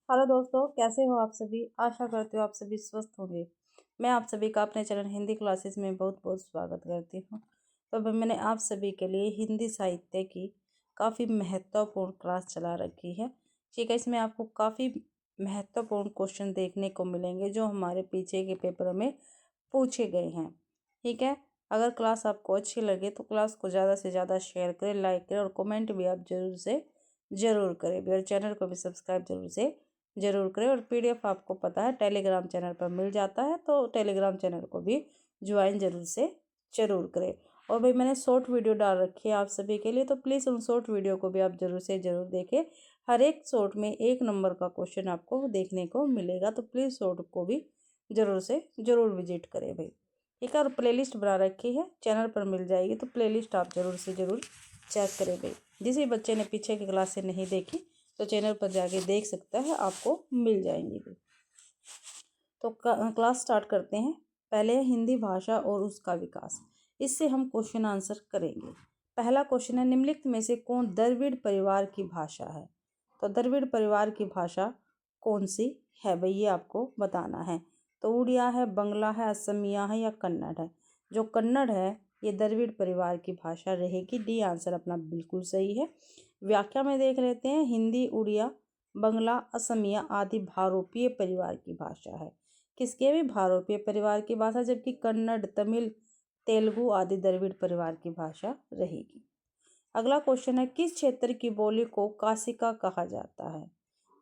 Hello दोस्तों, कैसे हो आप सभी। आशा करती हूँ आप सभी स्वस्थ होंगे। मैं आप सभी का अपने चैनल हिंदी क्लासेस में बहुत बहुत स्वागत करती हूँ। तो अभी मैंने आप सभी के लिए हिंदी साहित्य की काफ़ी महत्वपूर्ण क्लास चला रखी है। ठीक है, इसमें आपको काफ़ी महत्वपूर्ण क्वेश्चन देखने को मिलेंगे जो हमारे पीछे के पेपर में पूछे गए हैं। ठीक है, अगर क्लास आपको अच्छी लगे तो क्लास को ज़्यादा से ज़्यादा शेयर करें, लाइक करें और कमेंट भी आप ज़रूर करें और चैनल को भी सब्सक्राइब जरूर करें। और पीडीएफ आपको पता है टेलीग्राम चैनल पर मिल जाता है, तो टेलीग्राम चैनल को भी ज्वाइन जरूर करें। और भाई मैंने शॉर्ट वीडियो डाल रखी है आप सभी के लिए, तो प्लीज़ उन शॉर्ट वीडियो को भी आप जरूर देखें। हर एक शॉर्ट में 1 नंबर का क्वेश्चन आपको देखने को मिलेगा, तो प्लीज़ शॉर्ट को भी जरूर विजिट करें भाई। ठीक है, और प्लेलिस्ट बना रखी है चैनल पर मिल जाएगी, तो प्लेलिस्ट आप जरूर चेक करें भाई। जिस बच्चे ने पीछे की क्लास से नहीं देखी तो चैनल पर जाके देख सकता है, आपको मिल जाएंगी भाई। तो क्लास स्टार्ट करते हैं। पहले हिंदी भाषा और उसका विकास, इससे हम क्वेश्चन आंसर करेंगे। पहला क्वेश्चन है, निम्नलिखित में से कौन द्रविड़ परिवार की भाषा है। तो द्रविड़ परिवार की भाषा कौन सी है भाई, ये आपको बताना है। तो उड़िया है, बंगला है, असमिया है या कन्नड़ है। जो कन्नड़ है ये द्रविड़ परिवार की भाषा रहेगी। डी आंसर अपना बिल्कुल सही है। व्याख्या में देख लेते हैं। हिंदी, उड़िया, बंगला, असमिया आदि भारोपीय परिवार की भाषा है। किसके भी भारोपीय परिवार की भाषा, जबकि कन्नड़, तमिल, तेलुगु आदि द्रविड़ परिवार की भाषा रहेगी। अगला क्वेश्चन है, किस क्षेत्र की बोली को काशिका कहा जाता है।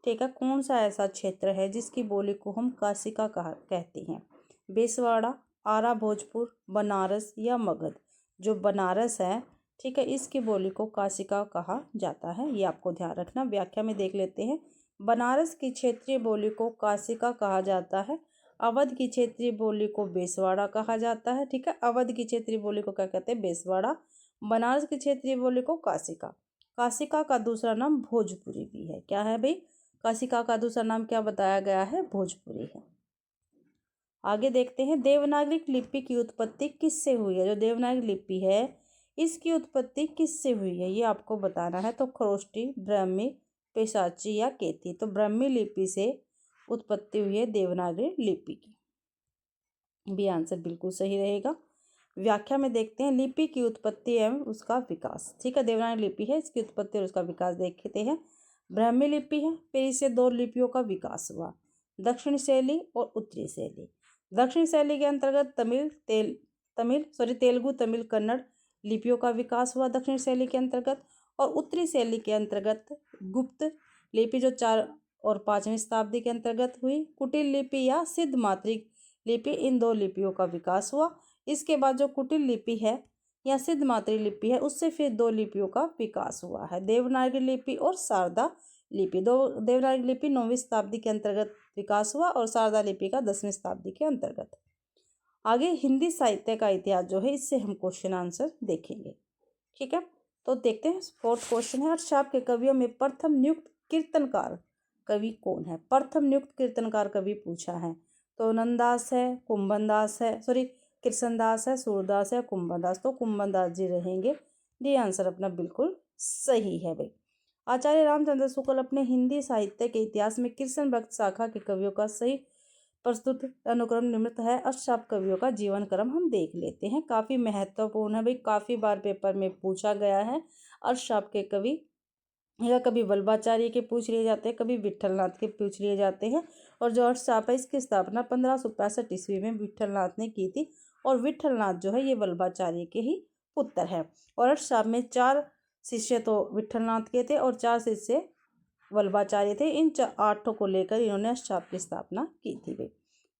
ठीक है, कौन सा ऐसा क्षेत्र है जिसकी बोली को हम काशिका कहते हैं। बेसवाड़ा, आरा, भोजपुर, बनारस या मगध। जो बनारस है, ठीक है, इसकी बोली को काशिका कहा जाता है, ये आपको ध्यान रखना। व्याख्या में देख लेते हैं। बनारस की क्षेत्रीय बोली को काशिका कहा जाता है। अवध की क्षेत्रीय बोली को बेसवाड़ा कहा जाता है। ठीक है, अवध की क्षेत्रीय बोली को क्या कहते हैं, बेसवाड़ा। बनारस की क्षेत्रीय बोली को काशिका। काशिका का दूसरा नाम भोजपुरी भी है। क्या है भाई, काशिका का दूसरा नाम क्या बताया गया है, भोजपुरी है। आगे देखते हैं, देवनागरी लिपि की उत्पत्ति किससे हुई है। जो देवनागरी लिपि है इसकी उत्पत्ति किससे हुई है, ये आपको बताना है। तो खरोष्टी, ब्राह्मी, पेशाची या केती। तो ब्राह्मी लिपि से उत्पत्ति हुई है देवनागरी लिपि की, भी आंसर बिल्कुल सही रहेगा। व्याख्या में देखते हैं, लिपि की उत्पत्ति एवं उसका विकास। ठीक है, देवनागरी लिपि है, इसकी उत्पत्ति और उसका विकास देखते हैं। ब्राह्मी लिपि है, फिर इससे 2 लिपियों का विकास हुआ, दक्षिण शैली और उत्तरी शैली। दक्षिण शैली के अंतर्गत तेलुगु, तमिल, कन्नड़ लिपियों का विकास हुआ दक्षिण शैली के अंतर्गत। और उत्तरी शैली के अंतर्गत गुप्त लिपि जो 4 और 5वीं शताब्दी के अंतर्गत हुई, कुटिल लिपि या सिद्ध मात्रिक लिपि, इन 2 लिपियों का विकास हुआ। इसके बाद जो कुटिल लिपि है या सिद्ध मात्रिक लिपि है, उससे फिर 2 लिपियों का विकास हुआ है, देवनागरी लिपि और शारदा लिपि। देवनागरी लिपि 9वीं शताब्दी के अंतर्गत विकास हुआ और शारदा लिपि का 10वीं शताब्दी के अंतर्गत। आगे हिंदी साहित्य का इतिहास जो है, इससे हम क्वेश्चन आंसर देखेंगे। ठीक है, तो देखते हैं। 4th क्वेश्चन है, अष्टशाप के कवियों में प्रथम नियुक्त कीर्तनकार कवि कौन है। प्रथम नियुक्त कीर्तनकार कवि पूछा है, तो नंददास है, कुंभनदास है, कृष्णदास है, सूरदास है, कुंभनदास। तो कुंभनदास जी रहेंगे। ये आंसर अपना बिल्कुल सही है भाई। आचार्य रामचंद्र शुक्ल अपने हिंदी साहित्य के इतिहास में कृष्ण भक्त शाखा के कवियों का सही प्रस्तुत अनुक्रम निम्नलिखित है। अष्टशाप कवियों का जीवन क्रम हम देख लेते हैं, काफी महत्वपूर्ण है भाई, काफी बार पेपर में पूछा गया है। अष्टशाप के कवि या कभी वल्लभाचार्य के पूछ लिए जाते हैं, कभी विट्ठलनाथ के पूछ लिए जाते हैं। और जो अष्टशाप है, इसकी स्थापना 1565 ईस्वी में विट्ठलनाथ ने की थी। और विट्ठलनाथ जो है ये वल्लभाचार्य के ही पुत्र है। और अष्टशाप में 4 शिष्य तो विट्ठलनाथ के थे और 4 शिष्य वल्लभाचार्य थे। इन 8 को लेकर इन्होंने अष्टशाप की स्थापना की थी भाई।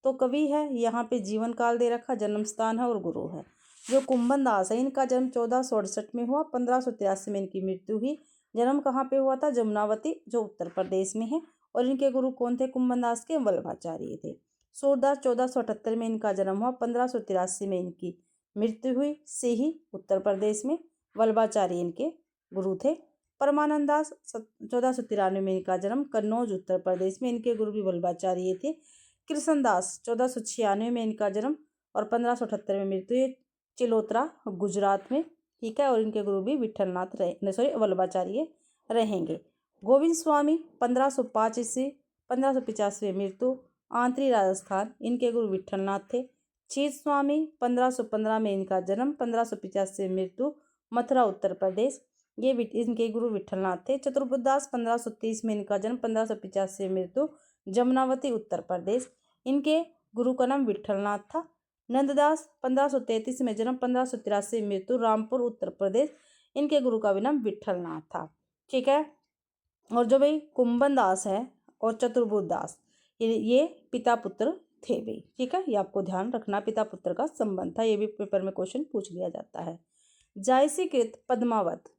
तो कवि है, यहाँ पे जीवन काल दे रखा, जन्म स्थान है और गुरु है। जो कुंभनदास है, इनका जन्म 1468 में हुआ, 1583 में इनकी मृत्यु हुई। जन्म कहाँ पे हुआ था, जमुनावती, जो उत्तर प्रदेश में है। और इनके गुरु कौन थे, कुंभनदास के वल्लभाचार्य थे। सूरदास 1478 में इनका जन्म हुआ, 1583 में इनकी मृत्यु हुई, सिही, उत्तर प्रदेश में। वल्लभाचार्य इनके गुरु थे। परमानंद दास 1493 में इनका जन्म, कन्नौज, उत्तर प्रदेश में। इनके गुरु भी वल्लभाचार्य थे। कृष्णदास 1496 में इनका जन्म और 1578 में मृत्यु हुई, चिलोत्रा, गुजरात में। ठीक है, और इनके गुरु भी वल्लभाचार्य रहेंगे। गोविंद स्वामी 1505 ईस्वी 1585 मृत्यु, आंतरी राजस्थान, इनके गुरु विठलनाथ थे। चीत स्वामी 1515 में इनका जन्म, 1585 मृत्यु, मथुरा उत्तर प्रदेश, ये इनके गुरु विठलनाथ थे। चतुर्बुदास 1530 में इनका जन्म, 1585 मृत्यु, जमुनावती उत्तर प्रदेश, इनके गुरु का नाम विठलनाथ था। नंददास 1533 में जन्म, 1583 मृत्यु, रामपुर उत्तर प्रदेश, इनके गुरु का भी नाम विठलनाथ था। ठीक है। और जो भाई कुंभन दास है और चतुर्बुद दास, ये पिता पुत्र थे भाई। ठीक है, ये आपको ध्यान रखना, पिता पुत्र का संबंध था। ये भी पेपर में क्वेश्चन पूछ लिया जाता है। जायसीकृत पद्मावत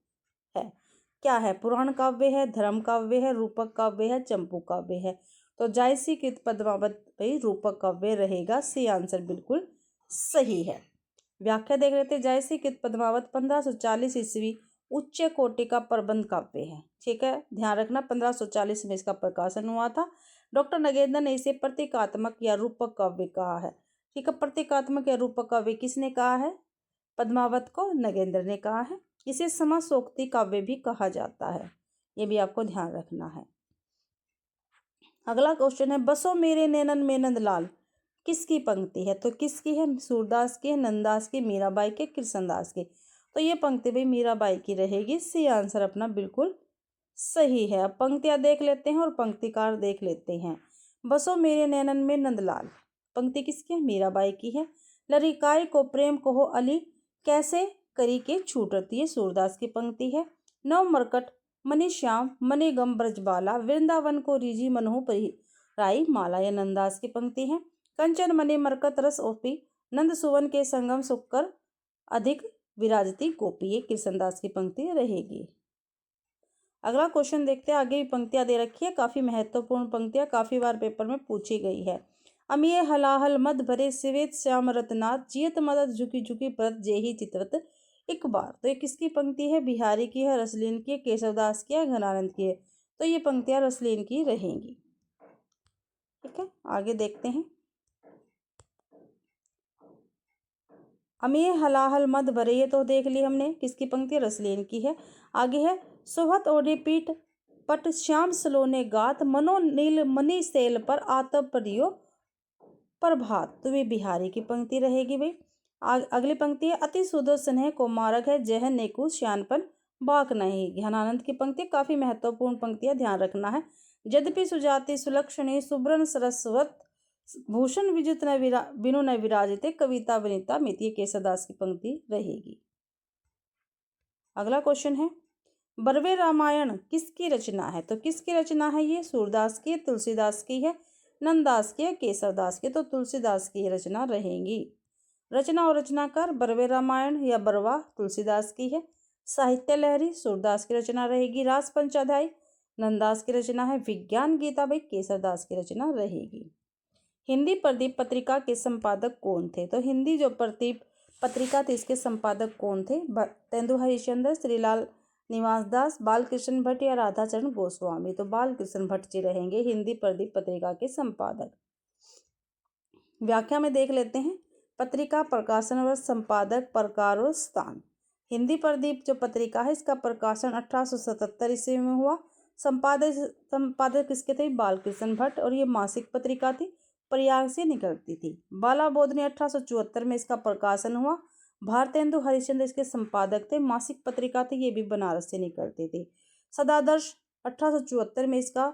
है, क्या है? पुराण काव्य है, धर्म काव्य है, रूपक काव्य है, चंपू काव्य है। तो जायसीकृत पद्मावत भाई रूपक काव्य रहेगा, सी आंसर बिल्कुल सही है। व्याख्या देख लेते हैं। जायसीकृत पद्मावत 1540 ईस्वी उच्च कोटि का प्रबंध काव्य है। ठीक है, ध्यान रखना 1540 में इसका प्रकाशन हुआ था। डॉक्टर नगेंद्र ने इसे प्रतीकात्मक या रूपक काव्य कहा है। ठीक है, प्रतीकात्मक या रूपक काव्य किसने कहा है? पद्मावत को नगेंद्र ने कहा है। इसे समासोक्ति काव्य भी कहा जाता है, ये भी आपको ध्यान रखना है। अगला क्वेश्चन है, बसो मेरे नैनन में नंदलाल, किसकी पंक्ति है? तो किसकी है? सूरदास की है, नंददास की, मीराबाई के, कृष्णदास की। तो ये पंक्ति भाई मीराबाई की रहेगी, सी आंसर अपना बिल्कुल सही है। अब पंक्तियां देख लेते हैं और पंक्तिकार देख लेते हैं। बसो मेरे नैनन में नंदलाल, पंक्ति किसकी है? मीराबाई की है। लरिकाई को प्रेम कहो अली, कैसे करी के छूटती है, सूरदास की पंक्ति है। नव मरकट मणि श्याम मणि गम ब्रजबाला, वृंदावन को रिजी मनोह परिराई माला, यह नंददास की पंक्ति है। कंचन मणि मरकत रस ओपी, नंद सुवन के संगम सुकर अधिक विराजती गोपी, ये कृष्णदास की पंक्ति रहेगी। अगला क्वेश्चन देखते हैं। आगे भी पंक्तियां दे रखी है, काफी महत्वपूर्ण पंक्तियां, काफी बार पेपर में पूछी गई है। अमिये हलाहल मद भरे सिवेत श्याम रतनाथ, जियत मदद झुकी झुकी परत जेही चित्रत एक बार। तो ये किसकी पंक्ति है? बिहारी की है, रसलीन की है, केशवदास की है, घनानंद की है। तो ये पंक्तियां रसलीन की रहेंगी। ठीक है, आगे देखते हैं। अमिये हलाहल मद भरे, ये तो देख ली हमने, किसकी पंक्ति है? रसलीन की है। आगे है, सोहत ओढ़े पीठ पट श्याम सलोने गात, मनो नील मणि सेल पर आतप परियो प्रभात। तो ये बिहारी की पंक्ति रहेगी भाई। अगली पंक्ति है, अति सुदो स्नेह को मारक है, जह नेकु श्यानपन बाक नहीं, घनानंद की पंक्ति। काफी महत्वपूर्ण पंक्तियां, ध्यान रखना है। यद्यपि सुजाति सुलक्षणी सुब्रन सरस्वत, भूषण विजित न बिनु न विराजिते, कविता वनिता मिति, केशवदास की पंक्ति रहेगी। अगला क्वेश्चन है, बरवे रामायण किसकी रचना है? तो किसकी रचना है? ये सूरदास की, तुलसीदास की है, नंददास की है, केशवदास की। तो तुलसीदास की रचना रहेगी। रचना और रचनाकार, बरवे रामायण या बरवा तुलसीदास की है। साहित्य लहरी सूरदास की रचना रहेगी। रास पंचाध्याय नंददास की रचना है। विज्ञान गीता भाई केशवदास की रचना रहेगी। हिंदी प्रदीप पत्रिका के संपादक कौन थे? तो हिंदी जो प्रदीप पत्रिका थी, इसके संपादक कौन थे? तेंदु हरिश्चंद्र, श्रीलाल निवास दास, बालकृष्ण भट्ट या राधाचरण गोस्वामी। तो बालकृष्ण भट्ट जी रहेंगे हिंदी प्रदीप पत्रिका के संपादक। व्याख्या में देख लेते हैं। पत्रिका, प्रकाशन वर्ष, संपादक, प्रकार और स्थान। हिंदी प्रदीप जो पत्रिका है, इसका प्रकाशन 1877 ईस्वी में हुआ। संपादक किसके थे? बालकृष्ण भट्ट। और ये मासिक पत्रिका थी, प्रयाग से निकलती थी। बाला बोध ने 1874 में इसका प्रकाशन हुआ। भारतेंदु हरिश्चंद्र इसके संपादक थे। मासिक पत्रिका थी, ये भी बनारस से निकलती थी। सदादर्श 1874 में इसका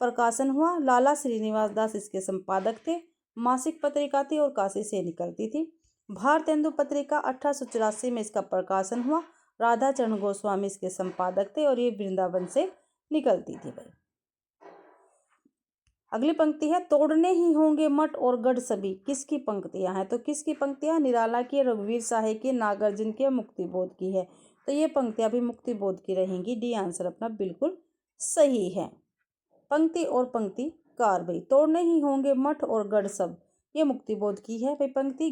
प्रकाशन हुआ। लाला श्रीनिवास दास इसके संपादक थे। मासिक पत्रिका थी और काशी से निकलती थी। भारतेंदु पत्रिका 1884 में इसका प्रकाशन हुआ। राधाचरण गोस्वामी इसके संपादक थे और ये वृंदावन से निकलती थी भाई। अगली पंक्ति है, तोड़ने ही होंगे मठ और गढ़ सभी, किसकी पंक्तियां हैं? तो किसकी पंक्तियां? निराला की, रघुवीर साहे की, नागार्जुन की, मुक्तिबोध की है। तो ये पंक्तियां भी मुक्तिबोध की रहेंगी। डी आंसर अपना बिल्कुल सही है। पंक्ति और पंक्ति कार भाई, तोड़ने ही होंगे मठ और गढ़ सब, ये मुक्तिबोध की है भाई पंक्ति।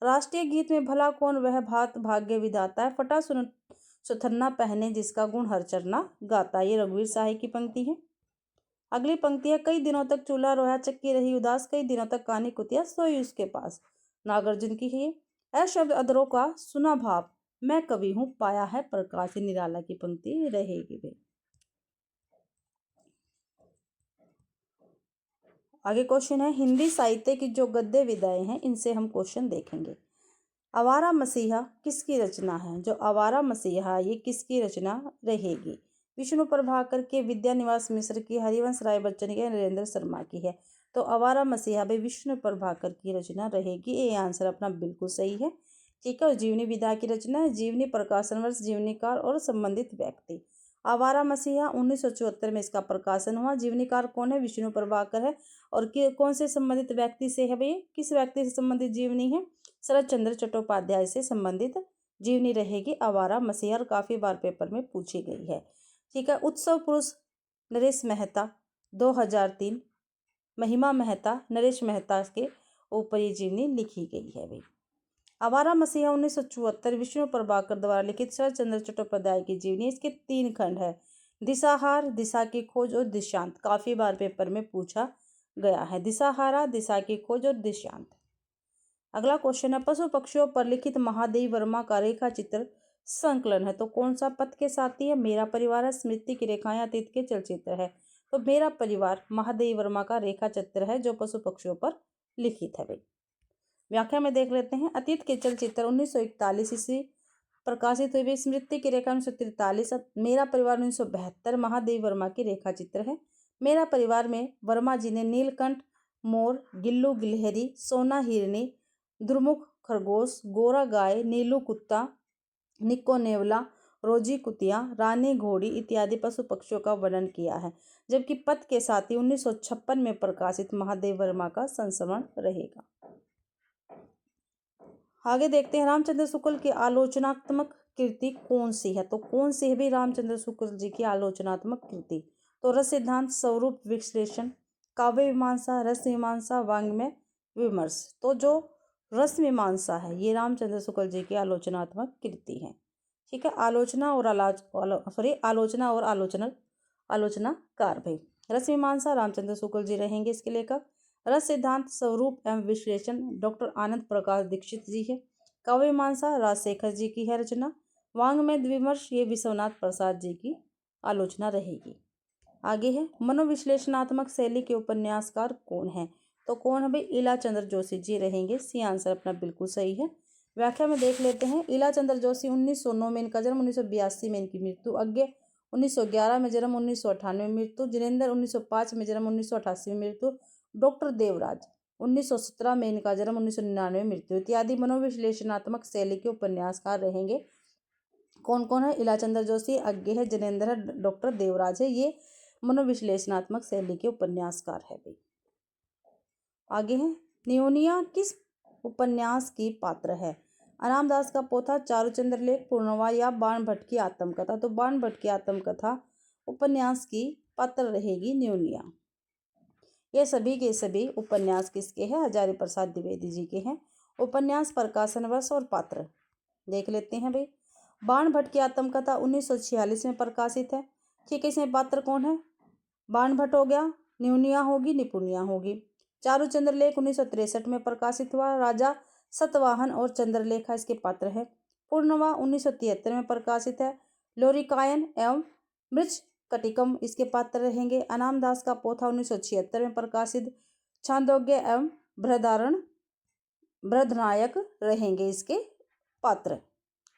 राष्ट्रीय गीत में भला कौन वह भात भाग्य विधाता है, फटा सुथन्ना पहने जिसका गुण हर चरना गाता, ये रघुवीर साहे की पंक्ति है। अगली पंक्ति है, कई दिनों तक चूल्हा रोया चक्की रही उदास, कई दिनों तक कानी कुतिया सोई उसके पास, नागार्जुन की है। ऐ शब्द अदरों का सुना भाव, मैं कवि हूँ पाया है प्रकाश, निराला की पंक्ति रहेगी भाई। आगे क्वेश्चन है, हिंदी साहित्य की जो गद्य विधाएं हैं इनसे हम क्वेश्चन देखेंगे। आवारा मसीहा किसकी रचना है? जो आवारा मसीहा ये किसकी रचना रहेगी? विष्णु प्रभाकर के, विद्यानिवास मिश्र की, हरिवंश राय बच्चन की, नरेंद्र शर्मा की है। तो आवारा मसीहा भाई विष्णु प्रभाकर की रचना रहेगी। ये आंसर अपना बिल्कुल सही है। ठीक है। और जीवनी विधा की रचना है, जीवनी, प्रकाशन वर्ष, जीवनीकार और संबंधित व्यक्ति। आवारा मसीहा 1974 में इसका प्रकाशन हुआ। जीवनीकार कौन है? विष्णु प्रभाकर है। और कौन से संबंधित व्यक्ति से है भैया? किस व्यक्ति से संबंधित जीवनी है? शरद चंद्र चट्टोपाध्याय से संबंधित जीवनी रहेगी आवारा मसीहा, और काफी बार पेपर में पूछी गई है। ठीक है। उत्सव पुरुष नरेश मेहता 2003, महिमा मेहता, नरेश मेहता के ऊपर ये जीवनी लिखी गई है भाई। आवारा मसीहा 1974 विष्णु प्रभाकर द्वारा लिखित शरद चंद्र चट्टोपाध्याय की जीवनी। इसके 3 खंड है, दिशाहार, दिशा की खोज और दिशांत। काफी बार पेपर में पूछा गया है, दिशाहारा, दिशा की खोज और दिशांत। अगला क्वेश्चन है, पशु पक्षियों पर लिखित महादेवी वर्मा का रेखा चित्र संकलन है। तो कौन सा पथ के साथी है? मेरा परिवार है, स्मृति की रेखाएं, अतीत के चलचित्र है। तो मेरा परिवार महादेवी वर्मा का रेखा चित्र है जो पशु पक्षियों पर लिखित है भाई। व्याख्या में देख लेते हैं। अतीत के चलचित्र 1941 ईस्वी प्रकाशित हुई। स्मृति की रेखा 1943। मेरा परिवार 1972 महादेवी वर्मा की रेखा चित्र है। मेरा परिवार में वर्मा जी ने नीलकंठ मोर, गिल्लू गिलहरी, सोना हिरनी, दुर्मुख खरगोश, गोरा गाय, नीलू कुत्ता, निको नेवला, रोजी कुतिया, रानी घोड़ी इत्यादि पशु पक्षियों का वर्णन किया है। जबकि पथ के साथी 1956 में प्रकाशित महादेव वर्मा का संस्मरण रहेगा। आगे देखते हैं, रामचंद्र शुक्ल की आलोचनात्मक कृति कौन सी है? तो कौन सी है भी रामचंद्र शुक्ल जी की आलोचनात्मक कृति? तो रस सिद्धांत, स्वरूप विश्लेषण, काव्य मीमांसा, रस मीमांसा, वांग्मय विमर्श। तो जो रस मीमांसा है ये रामचंद्र शुक्ल जी की आलोचनात्मक कृति है। ठीक है। आलोचना और आलोचनाकार भाई। रस मीमांसा रामचंद्र शुक्ल जी रहेंगे इसके लेखक। रस सिद्धांत, स्वरूप एवं विश्लेषण डॉक्टर आनंद प्रकाश दीक्षित जी है। काव्य मीमांसा राजशेखर जी की है रचना। वांग्मय विमर्श ये विश्वनाथ प्रसाद जी की आलोचना रहेगी। आगे है, मनोविश्लेषणात्मक शैली के उपन्यासकार कौन है? तो कौन है भाई? इला चंद्र जोशी जी रहेंगे। सी आंसर अपना बिल्कुल सही है। व्याख्या में देख लेते हैं। इला चंद्र जोशी 1909 में इनका जन्म, 1982 में इनकी मृत्यु। अज्ञे 1911 में जन्म, 1998 में मृत्यु। जिनेंद्र 1905 में जन्म, 1988 में मृत्यु। डॉक्टर देवराज 1917 में इनका जन्म, 1999 में मृत्यु इत्यादि मनोविश्लेषणात्मक शैली के उपन्यासकार रहेंगे। कौन कौन है? इला चंद्र जोशी, अज्ञे है, जिनेंद्र है, डॉक्टर देवराज है। ये मनोविश्लेषणात्मक शैली के उपन्यासकार है भाई। आगे है, नियोनिया किस उपन्यास की पात्र है? अनामदास का पोथा, चारुचंद्र लेख, पूर्णवा या बाण भट्ट की आत्मकथा। तो बाण भट्ट की आत्मकथा उपन्यास की पात्र रहेगी नियोनिया। ये सभी के सभी उपन्यास किसके हैं? हजारी प्रसाद द्विवेदी जी के हैं। उपन्यास, प्रकाशन वर्ष और पात्र देख लेते हैं भाई। बाण भट्ट की आत्मकथा 1946 में प्रकाशित है। ठीक है। इसमें पात्र कौन है? बाण भट्ट हो गया, नियोनिया होगी, निपुणिया होगी। चारुचंद्र लेख 1963 में प्रकाशित हुआ। राजा सतवाहन और चंद्रलेखा इसके पात्र है। पूर्णवा 1973 में प्रकाशित है। लोरिकायन एवं मृच कटिकम इसके पात्र रहेंगे। अनामदास का पोथा 1976 में प्रकाशित। छांदोग्य एवं बृहदनायक रहेंगे इसके पात्र।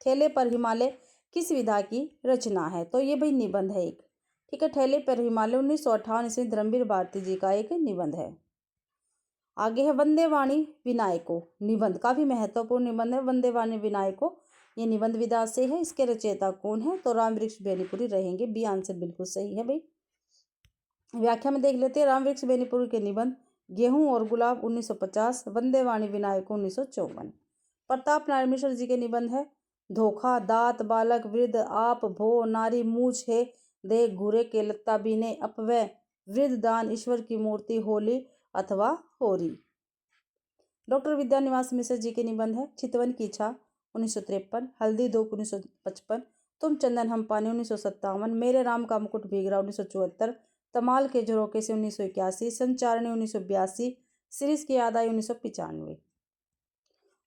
ठेले पर हिमालय किस विधा की रचना है? तो ये भाई निबंध है एक। ठीक है। ठेले पर हिमालय 1958 ईस्वी धर्मवीर भारती जी का एक निबंध है। आगे है, वंदे वाणी विनायको निबंध, काफी महत्वपूर्ण निबंध है। वंदे वाणी विनायको ये निबंध विधा से है। इसके रचयिता कौन है? तो रामवृक्ष बेनीपुरी रहेंगे। बी आंसर बिल्कुल सही है भाई। व्याख्या में देख लेते हैं। रामवृक्ष बेनीपुरी के निबंध गेहूं और गुलाब 1950, वंदे वाणी विनायको 1954। प्रताप नारायण मिश्र जी के निबंध है धोखा, दात, बालक, वृद्ध, आप, भो, नारी, मूछ है, दे, घूरे के लत्ता बीने, अपव्यय, वृद्ध, दान, ईश्वर की मूर्ति, होली अथवा होरी। डॉक्टर विद्यानिवास मिश्र जी के निबंध है चितवन की छा 1953, हल्दी धूप 1955, तुम चंदन हम पानी 1957, मेरे राम का मुकुट भीगरा 1974, तमाल के झरोके से 1981, संचारणी 1982, सिरिस की याद आई 1995।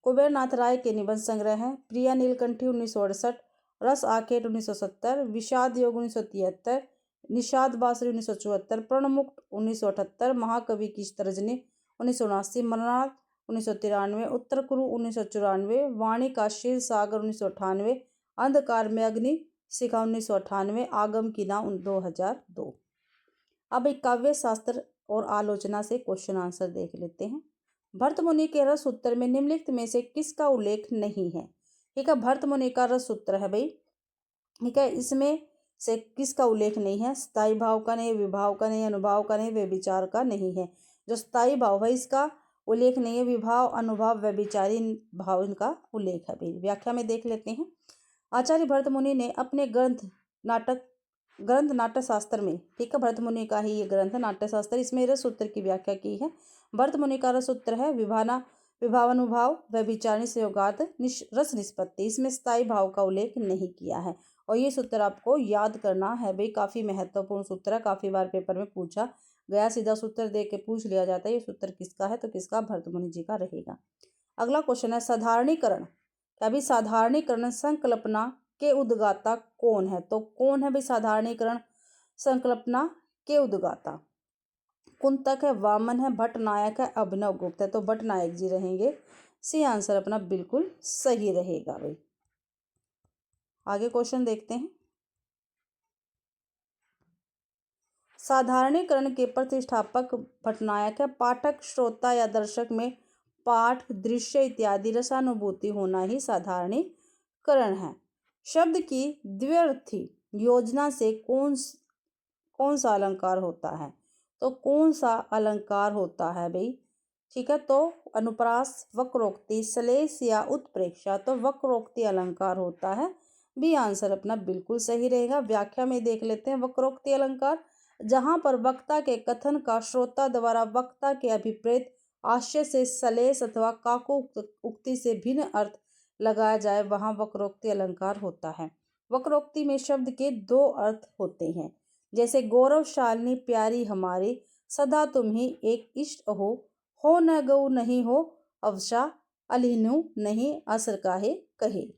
कुबेरनाथ राय के निबंध संग्रह हैं प्रिया नीलकंठी 1968, रस आखेट 1970, विषाद योग 1973, निषाद बासरी 1974, प्रणमुक्त 1978, महाकवि की तर्जनी 1979, मरनाथ 1993, उत्तर कुरु 1994, वाणी का क्षीर सागर 1998, अंधकार में अग्नि शिखा 1998, आगम की नाव 2002। अब एक काव्य शास्त्र और आलोचना से क्वेश्चन आंसर देख लेते हैं। भरत मुनि के रस उत्तर में निम्नलिखित में से किसका उल्लेख नहीं है? ठीक है, भरत मुनि का रस उत्तर है भाई। ठीक है, इसमें से किसका उल्लेख नहीं है? स्थायी भाव का नहीं, विभाव का नहीं, अनुभाव का नहीं, व्यभिचार का नहीं है। जो स्थायी भाव है इसका उल्लेख नहीं है, विभाव, अनुभाव, व्यभिचारी भाव इनका उल्लेख है भाई। व्याख्या में देख लेते हैं। आचार्य भरत मुनि ने अपने ग्रंथ नाट्य शास्त्र में, ठीक है, भरत मुनि का ही ये ग्रंथ नाट्य शास्त्र, इसमें रस उत्तर की व्याख्या की है। भरत मुनि का रस उत्तर है विभावानुभाव व्यभिचारिणी संयोगात रस निष्पत्ति। इसमें स्थायी भाव का उल्लेख नहीं किया है और ये सूत्र आपको याद करना है भाई। काफी महत्वपूर्ण सूत्र है, काफी बार पेपर में पूछा गया, सीधा सूत्र दे के पूछ लिया जाता है ये सूत्र किसका है, तो किसका? भरत मुनि जी का रहेगा। अगला क्वेश्चन है साधारणीकरण। अभी साधारणीकरण संकल्पना के उद्गाता कौन है? तो कौन है भाई साधारणीकरण संकल्पना के उद्गाता? कुंतक है, वामन है, भट्टनायक है, अभिनव गुप्त है। तो भट्टनायक जी रहेंगे। सी आंसर अपना बिल्कुल सही रहेगा भाई। आगे क्वेश्चन देखते हैं। साधारणीकरण के प्रतिष्ठापक भट्टनायक है। पाठक, श्रोता या दर्शक में पाठ, दृश्य इत्यादि रसानुभूति होना ही साधारणीकरण है। शब्द की द्व्यर्थी योजना से कौन सा अलंकार होता है? तो कौन सा अलंकार होता है भाई? ठीक है, तो अनुप्रास, वक्रोक्ति, श्लेष या उत्प्रेक्षा। तो वक्रोक्ति अलंकार होता है। बी आंसर अपना बिल्कुल सही रहेगा। व्याख्या में देख लेते हैं। वक्रोक्ति अलंकार जहां पर वक्ता के कथन का श्रोता द्वारा वक्ता के अभिप्रेत आशय से श्लेष अथवा काकु उक्ति से भिन्न अर्थ लगाया जाए वहां वक्रोक्ति अलंकार होता है। वक्रोक्ति में शब्द के दो अर्थ होते हैं, जैसे गौरवशालिनी प्यारी हमारी, सदा तुम ही एक इष्ट हो न गौ नहीं हो अवशा, अलिनु नहीं असर काहे कहे।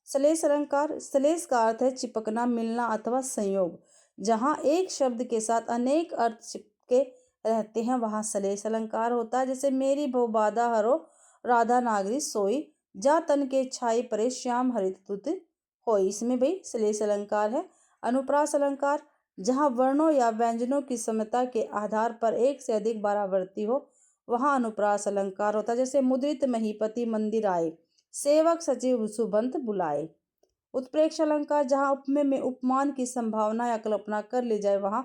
श्लेष अलंकार, श्लेष का अर्थ है चिपकना, मिलना अथवा संयोग। जहां एक शब्द के साथ अनेक अर्थ चिपके रहते हैं वहां श्लेष अलंकार होता है। जैसे मेरी बहु बाधा हरो राधा नागरी सोई, जा तन के छाई परे श्याम हरित तुत होई। इसमें भाई श्लेष अलंकार है। अनुप्रास अलंकार जहां वर्णों या व्यंजनों की समता के आधार पर एक से अधिक बारावर्ती हो वहां अनुप्रास अलंकार होता है। जैसे मुद्रित महीपति मंदिर आए, सेवक सचिव सुबंत बुलाए। उत्प्रेक्ष अलंकार जहां उपमेय में उपमान की संभावना या कल्पना कर ली जाए वहां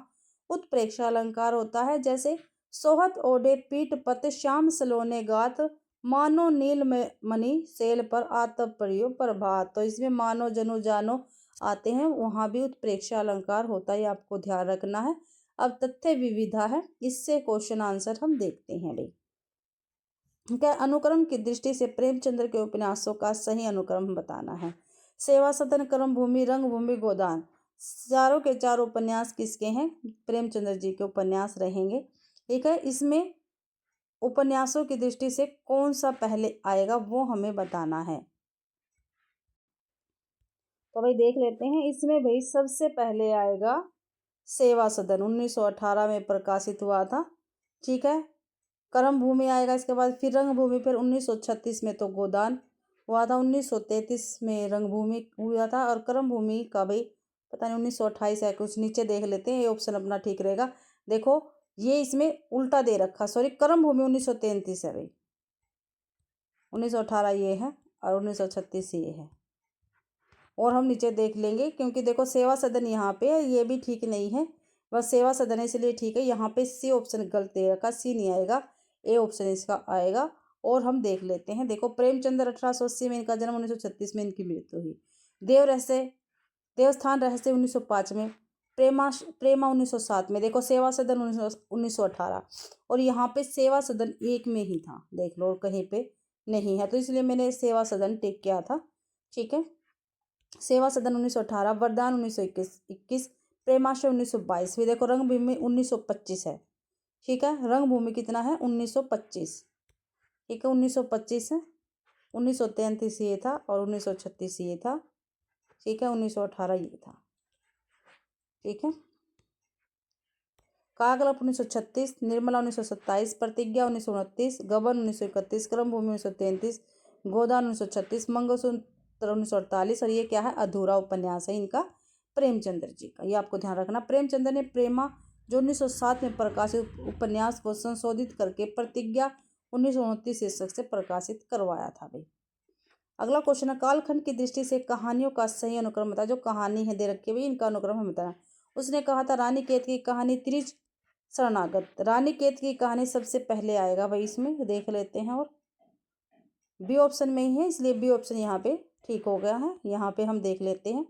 उत्प्रेक्ष अलंकार होता है। जैसे सोहत ओढ़े पीठ पत श्याम सलोने गात, मानो नील मणि सेल पर आतप परियो प्रभात। तो इसमें मानो जनु जानो आते हैं, वहां भी उत्प्रेक्ष अलंकार होता है, आपको ध्यान रखना है। अब तथ्य विविधा है, इससे क्वेश्चन आंसर हम देखते हैं भाई। क्या अनुक्रम की दृष्टि से प्रेमचंद्र के उपन्यासों का सही अनुक्रम बताना है। सेवा सदन, कर्म भूमि, रंग भूमि, गोदान, चारों के चारों उपन्यास किसके हैं? प्रेमचंद्र जी के उपन्यास रहेंगे। ठीक है, इसमें उपन्यासों की दृष्टि से कौन सा पहले आएगा वो हमें बताना है। तो भाई देख लेते हैं। इसमें भाई सबसे पहले आएगा सेवा सदन, 1918 में प्रकाशित हुआ था। ठीक है, कर्म भूमि आएगा, इसके बाद फिर रंग भूमि, फिर 1936 में तो गोदान हुआ था, 1933 में रंगभूमि हुआ था और कर्म भूमि का भाई पता नहीं 1928 है कुछ। नीचे देख लेते हैं, ये ऑप्शन अपना ठीक रहेगा। देखो ये इसमें उल्टा दे रखा, सॉरी, कर्म भूमि 1933 है भाई, 1918 ये है और 1936 ये है। और हम नीचे देख लेंगे क्योंकि देखो सेवा सदन यहाँ पे है, ये भी ठीक नहीं है, बस सेवा सदन है इसलिए ठीक है। यहाँ पे सी ऑप्शन गलत दे रखा, सी नहीं आएगा, ए ऑप्शन इसका आएगा। और हम देख लेते हैं। देखो प्रेमचंद्र 1880 में इनका जन्म, 1936 में इनकी मृत्यु हुई। देवस्थान रहस्य 1905 में, प्रेमा 1907 में। देखो सेवा सदन 1918 और यहाँ पे सेवा सदन एक में ही था, देख लो, और कहीं पे नहीं है, तो इसलिए मैंने सेवा सदन टिक किया था। ठीक है, सेवा सदन 1918, वरदान 1921, प्रेमाशय 1922। फिर देखो रंगभूमि 1925 है। ठीक है, रंगभूमि कितना है? 1925। ठीक है, 1925 है, 1933 ये था और 1936 ये था। ठीक है, 1918 ये था। ठीक है। कायाकल्प 1936, निर्मला 1927, प्रतिज्ञा 1929, गबन 1931, क्रमभूमि 1933, गोदान 1936, मंगलसूत्र 1948। और ये क्या है, अधूरा उपन्यास है इनका, प्रेमचंद्र जी का। ये आपको ध्यान रखना। प्रेमचंद्र ने प्रेमा जो 1907 में प्रकाशित उपन्यास को संशोधित करके प्रतिज्ञा 1929 शीर्षक से प्रकाशित करवाया था भाई। अगला क्वेश्चन है, कालखंड की दृष्टि से कहानियों का सही अनुक्रम बताया। जो कहानी है दे रखी है भाई, इनका अनुक्रम हमें बताना। उसने कहा था रानी केत की कहानी, त्रिज शरणागत। रानी केत की कहानी सबसे पहले आएगा भाई, इसमें देख लेते हैं। और बी ऑप्शन में ही है, इसलिए बी ऑप्शन यहाँ पे ठीक हो गया है। यहाँ पे हम देख लेते हैं।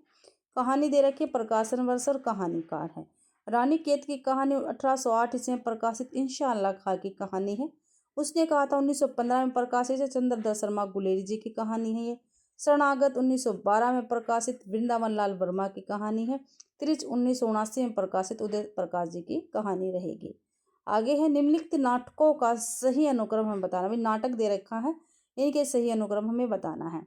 कहानी दे रखी है, प्रकाशन वर्ष और कहानीकार है। रानी केत की कहानी 1808 ईस्वी में प्रकाशित इंशाअल्लाह खां की कहानी है। उसने कहा था 1915 में प्रकाशित है, चंद्रदत्त शर्मा गुलेरी जी की कहानी है ये। शरणागत 1912 में प्रकाशित वृंदावन लाल वर्मा की कहानी है। त्रिज 1979 में प्रकाशित उदय प्रकाश जी की कहानी रहेगी। आगे है, निम्नलिखित नाटकों का सही अनुक्रम हमें बताना। भाई नाटक दे रखा है, इनके सही अनुक्रम हमें बताना है।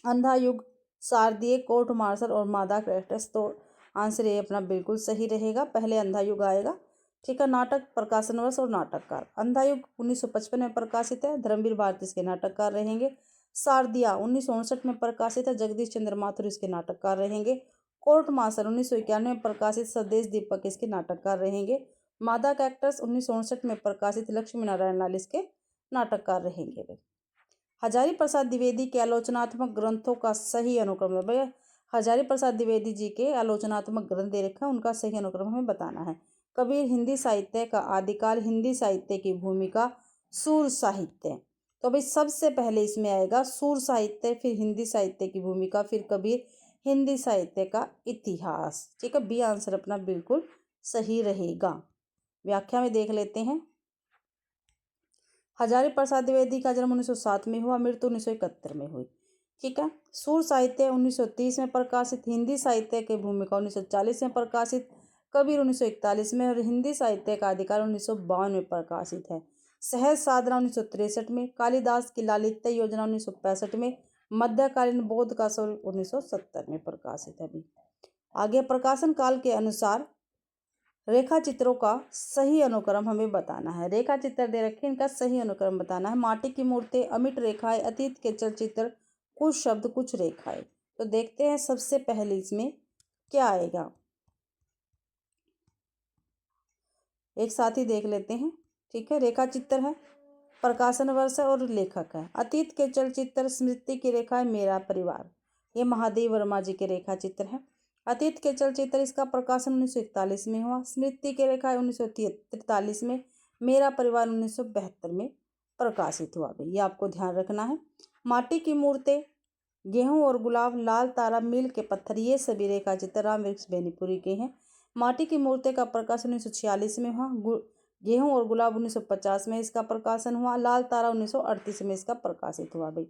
अंधा युग, शारदीय, कोर्ट मार्शल और मादा क्रेस्टस। तो आंसर ये अपना बिल्कुल सही रहेगा, पहले अंधा युग आएगा। ठीक है। नाटक, प्रकाशन वर्ष और नाटककार। अंधा युग 1955 में प्रकाशित है, धर्मवीर भारती इसके नाटककार रहेंगे। शारदिया 1959 में प्रकाशित है, जगदीश चंद्र माथुर इसके नाटककार रहेंगे। कोर्ट मार्शल 1991 में प्रकाशित, स्वदेश दीपक इसके नाटककार रहेंगे। मादा कैक्टस 1959 में प्रकाशित, लक्ष्मी नारायण लाल इसके नाटककार रहेंगे। हजारी प्रसाद द्विवेदी के आलोचनात्मक ग्रंथों का सही अनुक्रम। भाई हजारी प्रसाद द्विवेदी जी के आलोचनात्मक ग्रंथ दे रखा है, उनका सही अनुक्रम हमें बताना है। कबीर, हिंदी साहित्य का आदिकाल, हिंदी साहित्य की भूमिका, सूर साहित्य। तो भाई सबसे पहले इसमें आएगा सूर साहित्य, फिर हिंदी साहित्य की भूमिका, फिर कबीर, हिंदी साहित्य का इतिहास। ठीक है। बी आंसर अपना बिल्कुल सही रहेगा। व्याख्या में देख लेते हैं। हजारी प्रसाद द्विवेदी का जन्म 1907 में हुआ, मृत्यु 1971 में हुई। ठीक है। सूर साहित्य 1930 में प्रकाशित, हिंदी साहित्य की भूमिका 1940 में प्रकाशित, कबीर 1941 में, और हिंदी साहित्य का आदिकाल 1952 में प्रकाशित है। सहज साधना 1963 में, कालिदास की लालित्य योजना 1965 में, मध्यकालीन बौद्ध का स्वरूप 1970 में प्रकाशित है। आगे प्रकाशन काल के अनुसार रेखा चित्रों का सही अनुक्रम हमें बताना है। रेखा चित्र दे रखे, इनका सही अनुक्रम बताना है। माटी की मूर्ति, अमिट रेखाएं, अतीत के चलचित्र, कुछ शब्द कुछ रेखाएं। तो देखते हैं सबसे पहले इसमें क्या आएगा, एक साथ ही देख लेते हैं। ठीक है। रेखा चित्र है, प्रकाशन वर्ष है और लेखक है। अतीत के चलचित्र, स्मृति की रेखाएं, मेरा परिवार, ये महादेव वर्मा जी के रेखा चित्र है। अतीत के चलचित्र, इसका प्रकाशन 1941 में हुआ। स्मृति के रेखाएं 1943 में, मेरा परिवार 1972 में प्रकाशित हुआ। भाई ये आपको ध्यान रखना है। माटी की मूर्तें, गेहूं और गुलाब, लाल तारा, मील के पत्थर, ये सभी रेखा चित्र राम वृक्ष बेनीपुरी के हैं। माटी की मूर्तें का प्रकाशन 1946 में हुआ। गेहूं और गुलाब 1950 में इसका प्रकाशन हुआ। लाल तारा 1938 में इसका प्रकाशित हुआ। भाई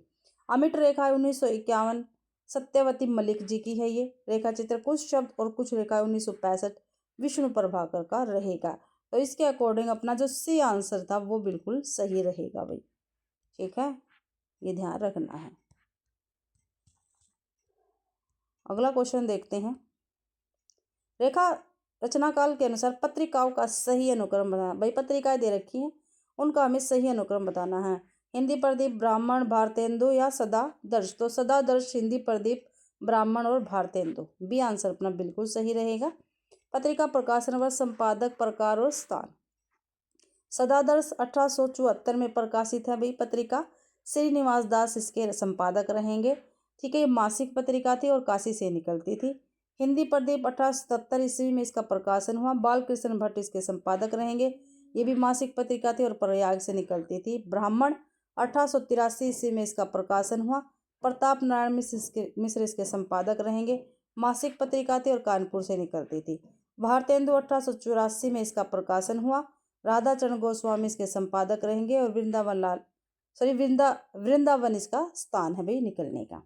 अमिट रेखा 1951, सत्यवती मलिक जी की है ये रेखा चित्र। कुछ शब्द और कुछ रेखा 1965, विष्णु प्रभाकर का रहेगा। तो इसके अकॉर्डिंग अपना जो सी आंसर था वो बिल्कुल सही रहेगा भाई। ठीक है, ये ध्यान रखना है। अगला क्वेश्चन देखते हैं। रेखा रचना काल के अनुसार पत्रिकाओं का सही अनुक्रम बताना। भाई पत्रिकाएं दे रखी हैं, उनका हमें सही अनुक्रम बताना है। हिंदी प्रदीप, ब्राह्मण, भारतेंदु या सदा दर्श। तो सदा दर्श, हिंदी प्रदीप, ब्राह्मण और भारतेंदु। बी आंसर अपना बिल्कुल सही रहेगा। पत्रिका प्रकाशन वर्ष, संपादक, प्रकार और स्थान। सदादर्श 1874 में प्रकाशित है भाई पत्रिका। श्रीनिवास दास इसके संपादक रहेंगे। ठीक है, ये मासिक पत्रिका थी और काशी से निकलती थी। हिंदी प्रदीप 1877 ईस्वी में इसका प्रकाशन हुआ। बालकृष्ण भट्ट इसके संपादक रहेंगे। ये भी मासिक पत्रिका थी और प्रयाग से निकलती थी। ब्राह्मण 1883 ईस्वी में इसका प्रकाशन हुआ। प्रताप नारायण मिश्र इसके संपादक रहेंगे। मासिक पत्रिका थी और कानपुर से निकलती थी। भारतेंदु 1884 में इसका प्रकाशन हुआ। राधाचरण गोस्वामी इसके संपादक रहेंगे और वृंदावन इसका स्थान है भाई निकलने का।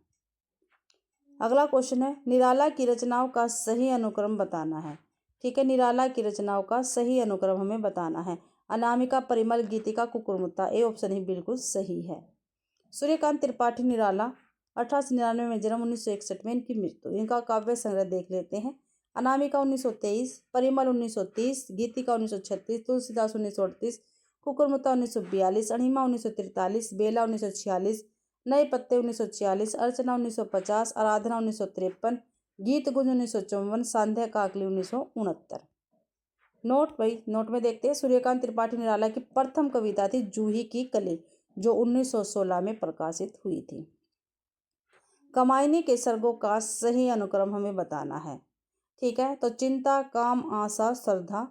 अगला क्वेश्चन है, निराला की रचनाओं का सही अनुक्रम बताना है। ठीक है, निराला की रचनाओं का सही अनुक्रम हमें बताना है। अनामिका, परिमल, गीतिका, कुकुरमुत्ता, ए ऑप्शन ही बिल्कुल सही है। सूर्यकांत त्रिपाठी निराला 1899 में जन्म, 1961 में इनकी मृत्यु। इनका काव्य संग्रह देख लेते हैं। अनामिका 1923, परिमल 1930, गीतिका 1936, तुलसीदास 1938, कुकुरमुत्ता 1942, अणिमा 1943, बेला 1946, नए पत्ते 1946, अर्चना 1950, आराधना 1953, गीत गुंज 1954, सांध्या काकली 1969। नोट भाई, नोट में देखते हैं सूर्यकांत त्रिपाठी निराला की प्रथम कविता थी जूही की कली, जो 1916 में प्रकाशित हुई थी। कमायनी के सर्गों का सही अनुक्रम हमें बताना है। ठीक है, तो चिंता, काम, आशा, श्रद्धा,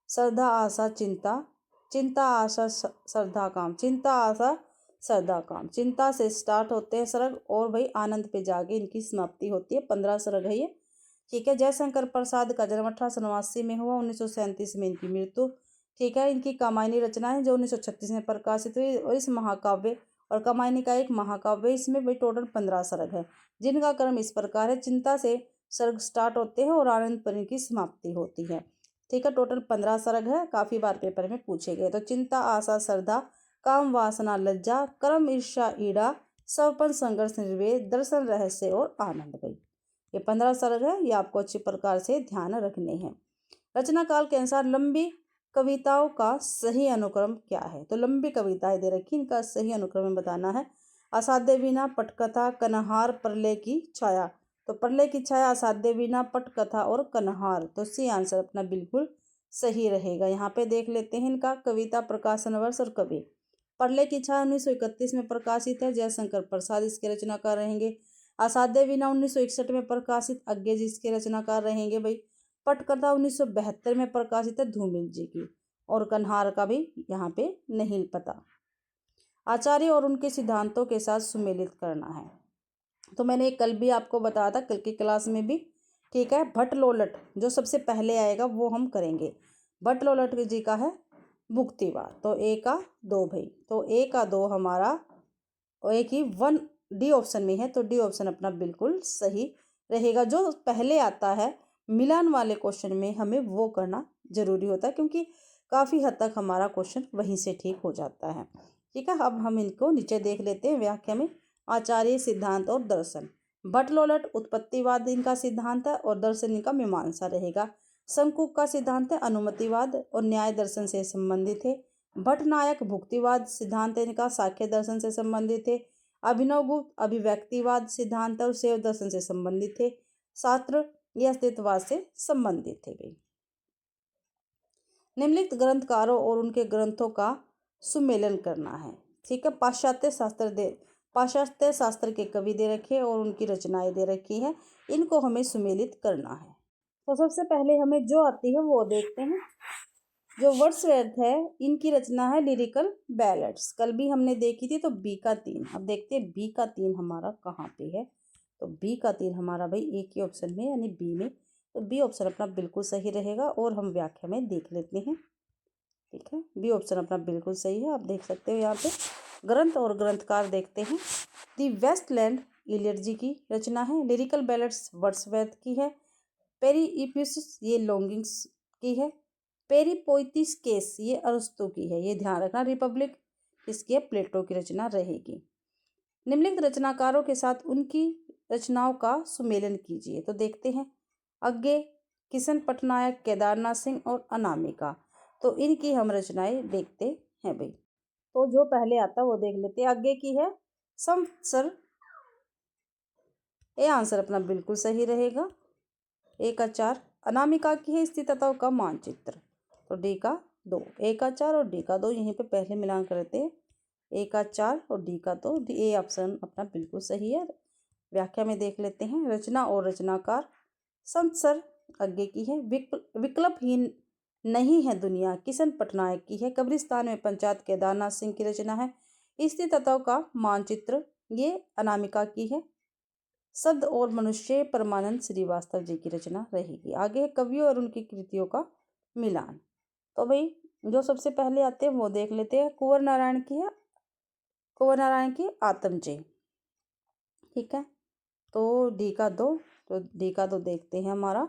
श्रद्धा, आशा, चिंता, चिंता, आशा, श्रद्धा, काम, चिंता, आशा, श्रद्धा, काम। चिंता से स्टार्ट होते हैं सर्ग और भाई आनंद पे जाके इनकी समाप्ति होती है। 15 सर्ग है ये। ठीक है, जयशंकर प्रसाद का जन्म 1889 में हुआ, 1937 में इनकी मृत्यु। ठीक है, इनकी कामायनी रचना है जो 1936 में प्रकाशित हुई, और इस महाकाव्य और कामायनी का एक महाकाव्य, इसमें भाई टोटल 15 सर्ग है, जिनका क्रम इस प्रकार है। चिंता से सर्ग स्टार्ट होते हैं और आनंद पर इनकी समाप्ति होती है। ठीक है, टोटल 15 सर्ग है, काफी बार पेपर में पूछे गए। तो चिंता, आशा, श्रद्धा, काम, वासना, लज्जा, कर्म, ईर्ष्या, ईड़ा, सवपन, संघर्ष, निर्वेद, दर्शन, रहस्य और आनंद। भाई ये 15 सर्ग है, ये आपको अच्छी प्रकार से ध्यान रखने हैं। रचना काल के अनुसार लंबी कविताओं का सही अनुक्रम क्या है? तो लंबी कविताएं दे रखी, इनका सही अनुक्रम बताना है। असाध्य वीणा, पटकथा, कन्हार, प्रलय की छाया। तो प्रलय की छाया, असाध्य वीणा, पटकथा और कन्हार, तो सी आंसर अपना बिल्कुल सही रहेगा। यहाँ पे देख लेते हैं इनका कविता प्रकाशन वर्ष और कवि। प्रलय की छाया 1931 में प्रकाशित है, जयशंकर प्रसाद इसके रचनाकार रहेंगे। असाध्य वीणा 1961 में प्रकाशित, अज्ञे जी इसके रचनाकार रहेंगे। भाई पटकथा 1972 में प्रकाशित है, धूमिल जी की। और कन्हार का भी यहाँ पे नहीं पता। आचार्य और उनके सिद्धांतों के साथ सुमेलित करना है। तो मैंने कल भी आपको बताया था, कल की क्लास में भी। ठीक है, भट्ट लोलट जो सबसे पहले आएगा वो हम करेंगे। भट्ट लोलट जी का है मुक्तिवाद। तो ए का 2 भाई, तो ए का 2 हमारा, और एक ही 1 डी ऑप्शन में है, तो डी ऑप्शन अपना बिल्कुल सही रहेगा। जो पहले आता है मिलान वाले क्वेश्चन में हमें वो करना जरूरी होता है, क्योंकि काफ़ी हद तक हमारा क्वेश्चन वहीं से ठीक हो जाता है। ठीक है, अब हम इनको नीचे देख लेते हैं व्याख्या में। आचार्य, सिद्धांत और दर्शन। भट्ट लोलट उत्पत्तिवाद इनका सिद्धांत है, और दर्शन इनका मीमांसा रहेगा। शंकुक का सिद्धांत है अनुमतिवाद और न्याय दर्शन से संबंधित है। भट्ट नायक भुक्तिवाद सिद्धांत इनका साख्य दर्शन से संबंधित है। अभिनव गुप्त अभिव्यक्तिवाद सिद्धांत और शैव दर्शन से संबंधित है। शास्त्र ये अस्तित्ववाद से संबंधित है। भाई निम्नलिखित ग्रंथकारों और उनके ग्रंथों का सुमेलन करना है। ठीक है, पाश्चात्य शास्त्र के कवि दे रखे और उनकी रचनाएं दे रखी है, इनको हमें सुमेलित करना है। तो सबसे पहले हमें जो आती है वो देखते हैं। जो वर्ड्सवर्थ है, इनकी रचना है लिरिकल बैलेड्स। कल भी हमने देखी थी, तो बी का 3। अब देखते हैं बी का 3 हमारा कहाँ पे है। तो बी का 3 हमारा भाई एक ही ऑप्शन में, यानी बी में। तो बी ऑप्शन अपना बिल्कुल सही रहेगा, और हम व्याख्या में देख लेते हैं। ठीक है, बी ऑप्शन अपना बिल्कुल सही है। आप देख सकते हो यहाँ पे ग्रंथ और ग्रंथकार देखते हैं। दी वेस्टलैंड इलियड जी की रचना है। लिरिकल बैलेड्स वर्ड्सवर्थ की है। पेरिप्यूसिस ये लॉन्गिंग्स की है। पेरिपोइटिस केस ये अरस्तु की है, ये ध्यान रखना। रिपब्लिक इसकी प्लेटो की रचना रहेगी। निम्नलिखित रचनाकारों के साथ उनकी रचनाओं का सुमेलन कीजिए। तो देखते हैं अज्ञे, किशन पटनायक, केदारनाथ सिंह और अनामिका। तो इनकी हम रचनाएं देखते हैं। भाई तो जो पहले आता वो देख लेते हैं। अज्ञे की है संवत्सर, ये आंसर अपना बिल्कुल सही रहेगा। ए का 4। अनामिका की है स्थितताओं का मानचित्र। तो डी का 2। ए का 4 और डी का 2 यहीं पे पहले मिलान करते हैं। ए का 4 और डी का 2, ए ऑप्शन अपना बिल्कुल सही है। व्याख्या में देख लेते हैं। रचना और रचनाकार संवत्सर अज्ञे की है। विकल्पहीन नहीं है दुनिया किशन पटनायक की है। कब्रिस्तान में पंचायत केदारनाथ सिंह की रचना है। स्थितताओं का मानचित्र ये अनामिका की है। शब्द और मनुष्य परमानंद श्रीवास्तव जी की रचना रहेगी। आगे कवियों और उनकी कृतियों का मिलान। तो भाई जो सबसे पहले आते हैं वो देख लेते हैं। कुंवर नारायण की है, कुंवर नारायण की आत्मजय। ठीक है, तो डी का 2, तो डी का 2 देखते हैं हमारा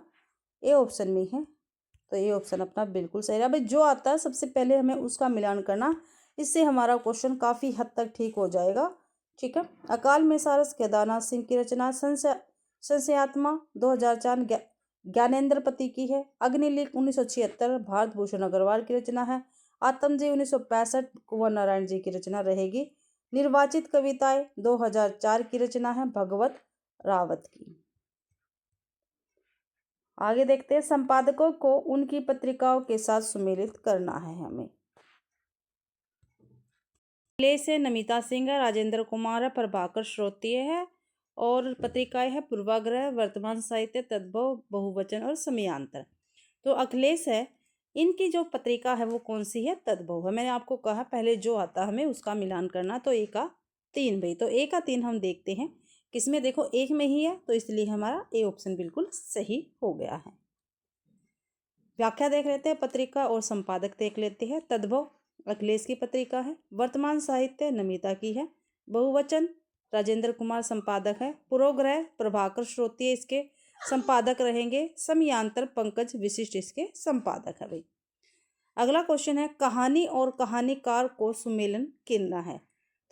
ए ऑप्शन में है। तो ए ऑप्शन अपना बिल्कुल सही रहा। भाई जो आता है सबसे पहले हमें उसका मिलान करना, इससे हमारा क्वेश्चन काफ़ी हद तक ठीक हो जाएगा। ठीक है, अकाल में सारस केदारनाथ सिंह की रचना। संशयात्मा 2004 ज्ञानेंद्रपति की है। अग्निलिख 1976 भारत भूषण अग्रवाल की रचना है। आत्मजी 1965 कुंवर नारायण जी की रचना रहेगी। निर्वाचित कविताएं 2004 की रचना है भगवत रावत की। आगे देखते हैं, संपादकों को उनकी पत्रिकाओं के साथ सुमेलित करना है हमें। अखिलेश है, नमिता सिंह है, राजेंद्र कुमार है, प्रभाकर श्रोतीय है और पत्रिकाएं है पूर्वाग्रह, वर्तमान साहित्य, तद्भव, बहुवचन और समयांतर। तो अखिलेश है, इनकी जो पत्रिका है वो कौन सी है? तद्भव है। मैंने आपको कहा पहले जो आता हमें उसका मिलान करना, तो ए का 3 भाई, तो ए का 3 हम देखते हैं किसमें, देखो एक में ही है, तो इसलिए हमारा ए ऑप्शन बिल्कुल सही हो गया है। व्याख्या देख लेते हैं, पत्रिका और संपादक देख लेते हैं। तद्भव अखिलेश की पत्रिका है। वर्तमान साहित्य नमिता की है। बहुवचन राजेंद्र कुमार संपादक है। पूर्वाग्रह प्रभाकर श्रोतीय इसके संपादक रहेंगे। समयांतर पंकज विशिष्ट इसके संपादक है भाई। अगला क्वेश्चन है, कहानी और कहानीकार को सुमेलन कितना है?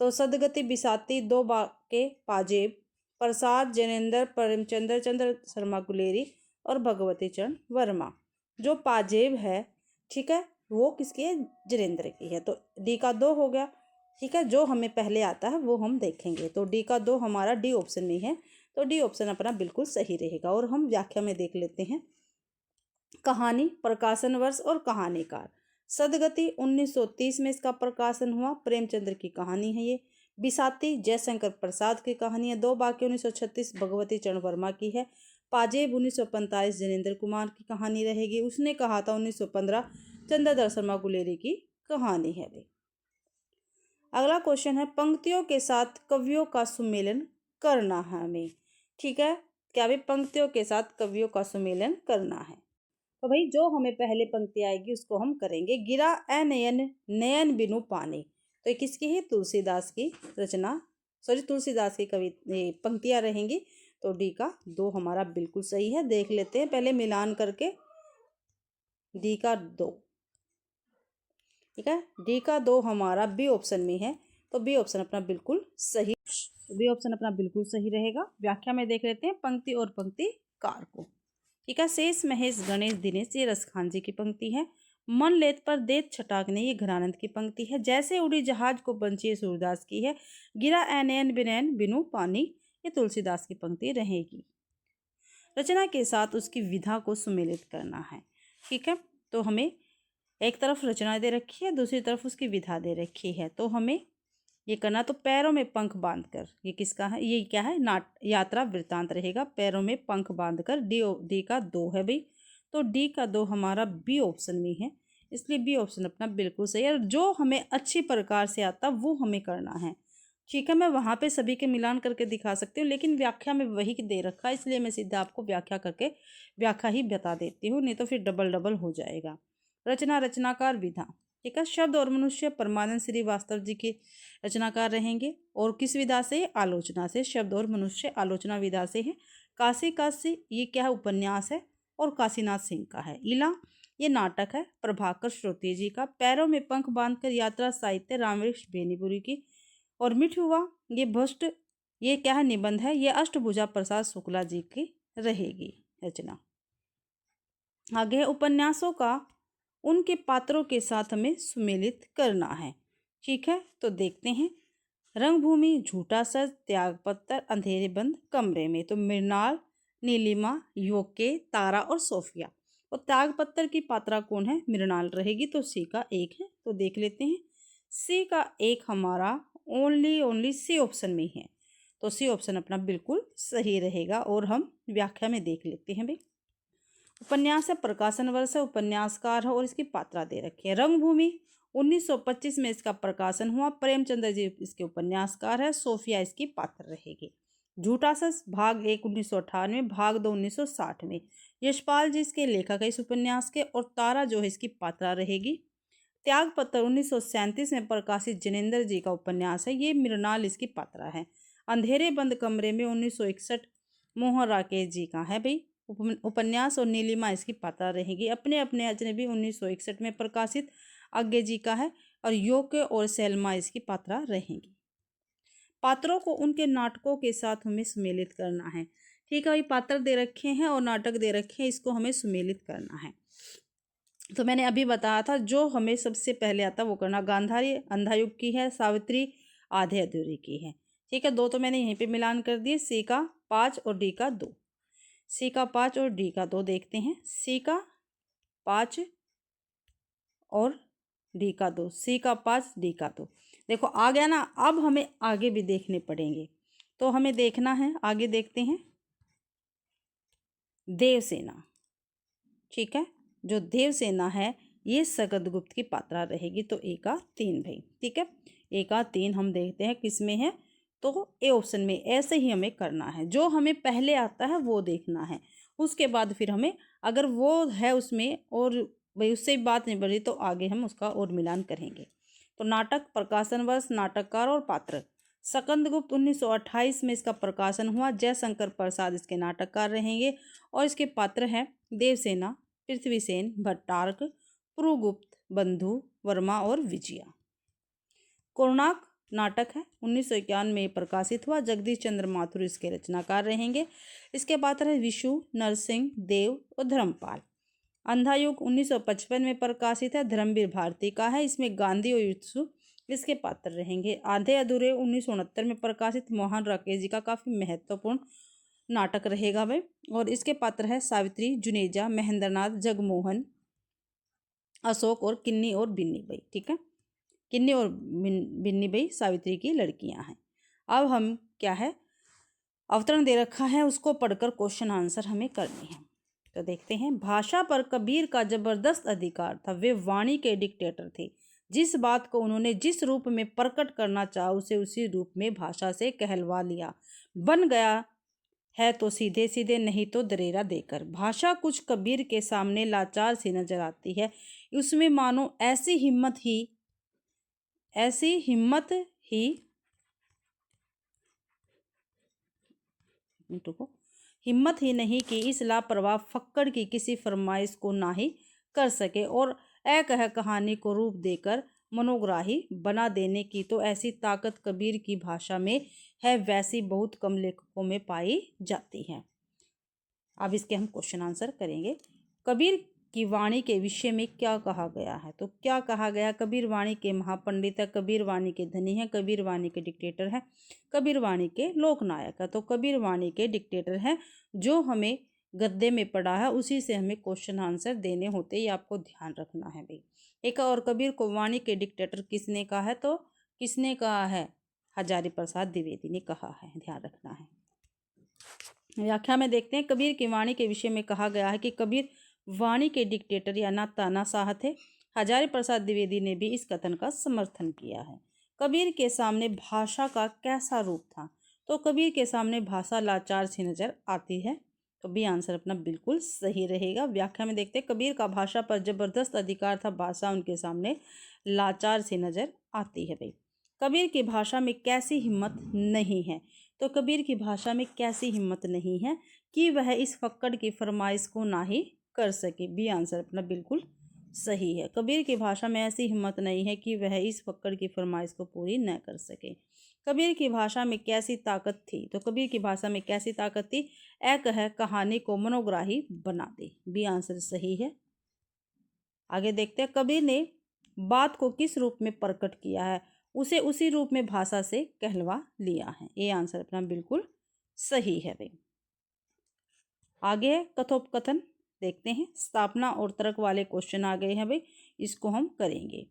तो सदगति बिसाती, दो बाके पाजेब, प्रसाद जैनेन्द्र, प्रेमचंद्र चंद्र शर्मा गुलेरी और भगवती चरण वर्मा। जो पाजेब है, ठीक है, वो किसकी है? जैनेन्द्र की है। तो डी का 2 हो गया। ठीक है, जो हमें पहले आता है वो हम देखेंगे। तो डी का 2 हमारा डी ऑप्शन में है, तो डी ऑप्शन अपना बिल्कुल सही रहेगा। और हम व्याख्या में देख लेते हैं, कहानी, प्रकाशन वर्ष और कहानीकार। सदगति 1930 में इसका प्रकाशन हुआ। प्रेमचंद्र की कहानी है ये। बिसाती जयशंकर प्रसाद की कहानी है। दो बाकी 1936 भगवती चरण वर्मा की है। पाजेब 1945 जैनेन्द्र कुमार की कहानी रहेगी। उसने कहा था 1915 चंद्रधर शर्मा गुलेरी की कहानी है भाई। अगला क्वेश्चन है, पंक्तियों के साथ कवियों का सुमेलन करना है हमें। ठीक है, क्या भाई? पंक्तियों के साथ कवियों का सुमेलन करना है। तो भाई जो हमें पहले पंक्ति आएगी उसको हम करेंगे। गिरा ए नयन नयन बिनु पानी, तो ये किसकी है? तुलसीदास की रचना, सॉरी तुलसीदास की पंक्तियां रहेंगी। तो डी का 2 हमारा बिल्कुल सही है। देख लेते हैं पहले मिलान करके। डी का 2, ठीक है, डी का 2 हमारा बी ऑप्शन में है, तो बी ऑप्शन अपना बिल्कुल सही, बी ऑप्शन अपना बिल्कुल सही रहेगा। व्याख्या में देख लेते हैं पंक्ति और पंक्तिकार को। ठीक है, शेष महेश गणेश दिनेश, ये रसखान जी की पंक्ति है। मन लेत पर देत छटाकने, ये घरानंद की पंक्ति है। जैसे उड़ी जहाज को बंची, सूरदास की है। गिरा एनयन बिनैन बिनु पानी, ये तुलसीदास की पंक्ति रहेगी। रचना के साथ उसकी विधा को सुमेलित करना है। ठीक है, तो हमें एक तरफ रचना दे रखी है, दूसरी तरफ उसकी विधा दे रखी है, तो हमें ये करना। तो पैरों में पंख बांधकर, ये किसका है? ये क्या है? यात्रा वृत्तांत रहेगा। पैरों में पंख बांधकर, डी का 2 है भाई, तो डी का 2 हमारा बी ऑप्शन में है, इसलिए बी ऑप्शन अपना बिल्कुल सही है। और जो हमें अच्छी प्रकार से आता वो हमें करना है। ठीक है, मैं वहाँ पे सभी के मिलान करके दिखा सकती हूँ, लेकिन व्याख्या में वही दे रखा है, इसलिए मैं सीधा आपको व्याख्या करके व्याख्या ही बता देती हूँ, नहीं तो फिर डबल डबल हो जाएगा। रचना, रचनाकार, विधा। ठीक है, शब्द और मनुष्य परमानंद श्रीवास्तव जी के रचनाकार रहेंगे। और किस विधा से? आलोचना से। शब्द और मनुष्य आलोचना विधा से है। काशी काशी, ये क्या है? उपन्यास है और काशीनाथ सिंह का है। इला, ये नाटक है प्रभाकर श्रोतीय जी का। पैरों में पंख बांधकर, यात्रा साहित्य रामवृक्ष बेनीपुरी की। और मिठुआ, ये भ्रष्ट, ये क्या है? निबंध है। ये अष्टभुजा प्रसाद शुक्ला जी की रहेगी रचना। आगे है, उपन्यासों का उनके पात्रों के साथ हमें सुमेलित करना है। ठीक है, तो देखते हैं। रंगभूमि, झूठा सच, त्यागपत्र, अंधेरे बंद कमरे में। तो मृणाल, नीलिमा, योके, तारा और सोफिया। और त्यागपत्र की पात्रा कौन है? मृणाल रहेगी, तो सी का 1 है। तो देख लेते हैं, सी का 1 हमारा ओनली सी ऑप्शन में है, तो सी ऑप्शन अपना बिल्कुल सही रहेगा। और हम व्याख्या में देख लेते हैं भाई। उपन्यास है, प्रकाशन वर्ष है, उपन्यासकार है और इसकी पात्रा दे रखी है। रंगभूमि 1925 में इसका प्रकाशन हुआ। प्रेमचंद्र जी इसके उपन्यासकार है। सोफिया इसकी पात्र रहेगी। झूठा सच भाग 1 1998, भाग 2 1960 में। यशपाल जी इसके लेखक है इस उपन्यास के। और तारा जो है इसकी पात्रा रहेगी। त्यागपत्र 1937 में प्रकाशित जैनेन्द्र जी का उपन्यास है, ये मृणाल इसकी पात्रा है। अंधेरे बंद कमरे में 1961 मोहन राकेश जी का है भाई उपन्यास। और नीलिमा इसकी पात्रा रहेगी। अपने अपने अजनबी 1961 में प्रकाशित आज्ञे जी का है। और योके और सैलमा इसकी पात्रा रहेंगी। पात्रों को उनके नाटकों के साथ हमें सम्मिलित करना है। ठीक है भाई, पात्र दे रखे हैं और नाटक दे रखे हैं, इसको हमें सुमेलित करना है। तो मैंने अभी बताया था जो हमें सबसे पहले आता वो करना। गांधारी अंधा युग की है, सावित्री आधे अधूरी की है। ठीक है, 2 तो मैंने यहीं पे मिलान कर दिए, सी का 5 और डी का 2। सी का 5 और डी का 2 देखते हैं। सी का 5 और डी का 2, सी का 5 डी का 2। देखो आ गया ना। अब हमें आगे भी देखने पड़ेंगे, तो हमें देखना है। आगे देखते हैं, देवसेना। ठीक है, जो देवसेना है ये सगतगुप्त की पात्रा रहेगी, तो ए का 3 भाई। ठीक है, ए का 3 हम देखते हैं किस में है, तो ए ऑप्शन में। ऐसे ही हमें करना है, जो हमें पहले आता है वो देखना है, उसके बाद फिर हमें अगर वो है उसमें और भाई उससे बात नहीं बढ़ी तो आगे हम उसका और मिलान करेंगे। तो नाटक, प्रकाशन वर्ष, नाटककार और पात्र। स्कंदगुप्त 1928 में इसका प्रकाशन हुआ। जयशंकर प्रसाद इसके नाटककार रहेंगे और इसके पात्र हैं देवसेना, पृथ्वीसेन, भट्टारक, पुरुगुप्त, बंधु, वर्मा और विजया। कोणार्क नाटक है, 1951 में प्रकाशित हुआ। जगदीश चंद्र माथुर इसके रचनाकार रहेंगे। इसके पात्र है विशु, नरसिंह, देव और धर्मपाल। अंधा युग 1955 में प्रकाशित है, धर्मवीर भारती का है। इसमें गांधी और युत्सु इसके पात्र रहेंगे। आधे अधूरे 1969 में प्रकाशित मोहन राकेश जी का काफ़ी महत्वपूर्ण नाटक रहेगा भाई। और इसके पात्र है सावित्री, जुनेजा, महेंद्रनाथ, जगमोहन, अशोक और किन्नी और बिन्नी बाई। ठीक है, किन्नी और बिन्नी बाई सावित्री की लड़कियां हैं। अब हम क्या है, अवतरण दे रखा है, उसको पढ़कर क्वेश्चन आंसर हमें करनी है। तो देखते हैं। भाषा पर कबीर का जबरदस्त अधिकार था। वे वाणी के डिक्टेटर थे। जिस बात को उन्होंने जिस रूप में प्रकट करना चाहा उसे उसी रूप में भाषा से कहलवा लिया। बन गया है तो सीधे सीधे, नहीं तो दरेरा देकर। भाषा कुछ कबीर के सामने लाचार सी नजर आती है। उसमें मानो ऐसी हिम्मत ही नहीं कि इस लापरवाह फक्कड़ की किसी फरमाइश को ना ही कर सके और कह कहानी को रूप देकर मनोग्राही बना देने की तो ऐसी ताकत कबीर की भाषा में है, वैसी बहुत कम लेखकों में पाई जाती है। अब इसके हम क्वेश्चन आंसर करेंगे। कबीर की वाणी के विषय में क्या कहा गया है, तो क्या कहा गया, कबीर वाणी के महापंडित है, कबीर वाणी के धनी है, कबीर वाणी के डिक्टेटर है, कबीर वाणी के लोकनायक है। तो कबीर वाणी के डिक्टेटर है। जो हमें गद्य में पढ़ा है उसी से हमें क्वेश्चन आंसर देने होते, ये आपको ध्यान रखना है भाई। एक और, कबीर को वाणी के डिक्टेटर किसने कहा है, तो किसने कहा है, हजारी प्रसाद द्विवेदी ने कहा है, ध्यान रखना है। व्याख्या में देखते हैं। कबीर की वाणी के विषय में कहा गया है कि कबीर वाणी के डिक्टेटर या ना तानाशाह थे। हजारी प्रसाद द्विवेदी ने भी इस कथन का समर्थन किया है। कबीर के सामने भाषा का कैसा रूप था, तो कबीर के सामने भाषा लाचार सी नजर आती है। तो बी आंसर अपना बिल्कुल सही रहेगा। व्याख्या में देखते हैं। कबीर का भाषा पर जबरदस्त अधिकार था, भाषा उनके सामने लाचार सी नजर आती है भाई। कबीर की भाषा में कैसी हिम्मत नहीं है, तो कबीर की भाषा में कैसी हिम्मत नहीं है कि वह इस फक्कड़ की फरमाइश को ना ही कर सके। बी आंसर अपना बिल्कुल सही है। कबीर की भाषा में ऐसी हिम्मत नहीं है कि वह इस फक्कड़ की फरमाइश को पूरी न कर सके। कबीर की भाषा में कैसी ताकत थी, तो कबीर की भाषा में कैसी ताकत थी, कह कहानी को मनोग्राही बना दे। बी आंसर सही है। आगे देखते हैं। कबीर ने बात को किस रूप में प्रकट किया है, उसे उसी रूप में भाषा से कहलवा लिया है। ये आंसर अपना बिल्कुल सही है भाई। आगे कथोपकथन देखते हैं। स्थापना और तर्क वाले क्वेश्चन आ गए हैं भाई, इसको हम करेंगे।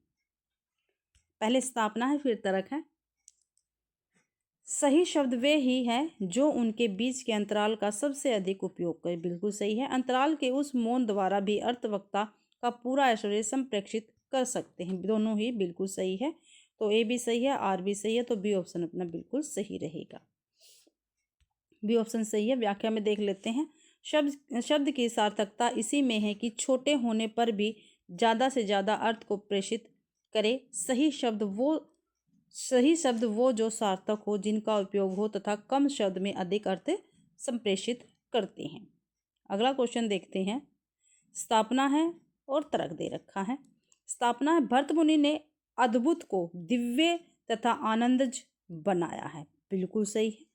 पहले स्थापना है, फिर तर्क है। सही शब्द वे ही हैं जो उनके बीच के अंतराल का सबसे अधिक उपयोग करें। बिल्कुल सही है। अंतराल के उस मौन द्वारा भी अर्थवक्ता का पूरा ऐश्वर्य संप्रेक्षित कर सकते हैं। दोनों ही बिल्कुल सही है। तो ए भी सही है, आर भी सही है, तो बी ऑप्शन अपना बिल्कुल सही रहेगा। बी ऑप्शन सही है। व्याख्या में देख लेते हैं। शब्द की सार्थकता इसी में है कि छोटे होने पर भी ज़्यादा से ज़्यादा अर्थ को प्रेषित करे। सही शब्द वो जो सार्थक हो, जिनका उपयोग हो तथा कम शब्द में अधिक अर्थ संप्रेषित करते हैं। अगला क्वेश्चन देखते हैं। स्थापना है और तर्क दे रखा है। स्थापना है। भरत मुनि ने अद्भुत को दिव्य तथा आनंदज बनाया है। बिल्कुल सही है।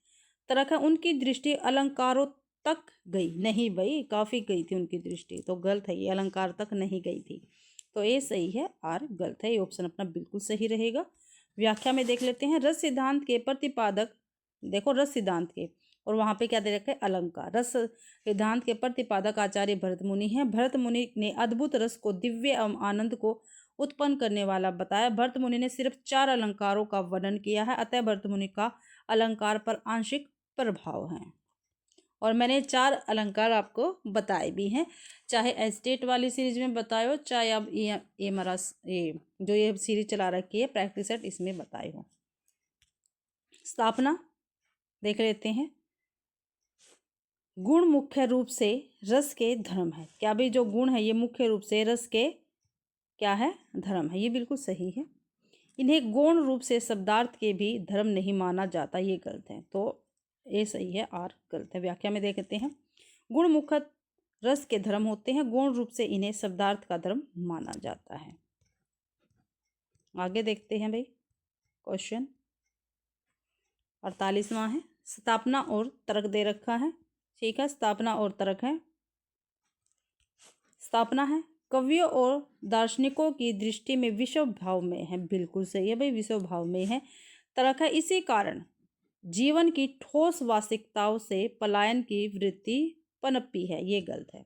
तर्क है। उनकी दृष्टि अलंकारों तक गई, नहीं भाई काफ़ी गई थी उनकी दृष्टि, तो गलत है ये, अलंकार तक नहीं गई थी। तो ये सही है, आर गलत है, ये ऑप्शन अपना बिल्कुल सही रहेगा। व्याख्या में देख लेते हैं, रस सिद्धांत के प्रतिपादक, देखो रस सिद्धांत के, और वहाँ पे क्या दे रखा है, अलंकार। रस सिद्धांत के प्रतिपादक आचार्य भरत मुनि हैं। भरत मुनि ने अद्भुत रस को, दिव्य एवं आनंद को उत्पन्न करने वाला बताया। भरत मुनि ने सिर्फ 4 अलंकारों का वर्णन किया है, अतः भरत मुनि का अलंकार पर आंशिक प्रभाव है। और मैंने 4 अलंकार आपको बताए भी हैं, चाहे एस्टेट वाली सीरीज में बताए हो, चाहे अब ये हमारा ये जो ये सीरीज चला रखी है प्रैक्टिस सेट, इसमें बताए हो। स्थापना देख लेते हैं, गुण मुख्य रूप से रस के धर्म है। क्या भाई, जो गुण है ये मुख्य रूप से रस के क्या है, धर्म है, ये बिल्कुल सही है। इन्हें गौण रूप से शब्दार्थ के भी धर्म नहीं माना जाता, ये गलत है, तो ये सही है, आर गलत है। व्याख्या में देख लेते हैं, गुण मुख्य रस के धर्म होते हैं, गौण रूप से इन्हें शब्दार्थ का धर्म माना जाता है। आगे देखते हैं भाई, क्वेश्चन 48वां है, स्थापना और तर्क दे रखा है, ठीक है, स्थापना और तर्क है। स्थापना है, कवियों और दार्शनिकों की दृष्टि में विश्व भाव में है, बिल्कुल सही है भाई, विश्व भाव में है। तर्क है, इसी कारण जीवन की ठोस वास्तविकताओं से पलायन की वृत्ति पनपी है, ये गलत है,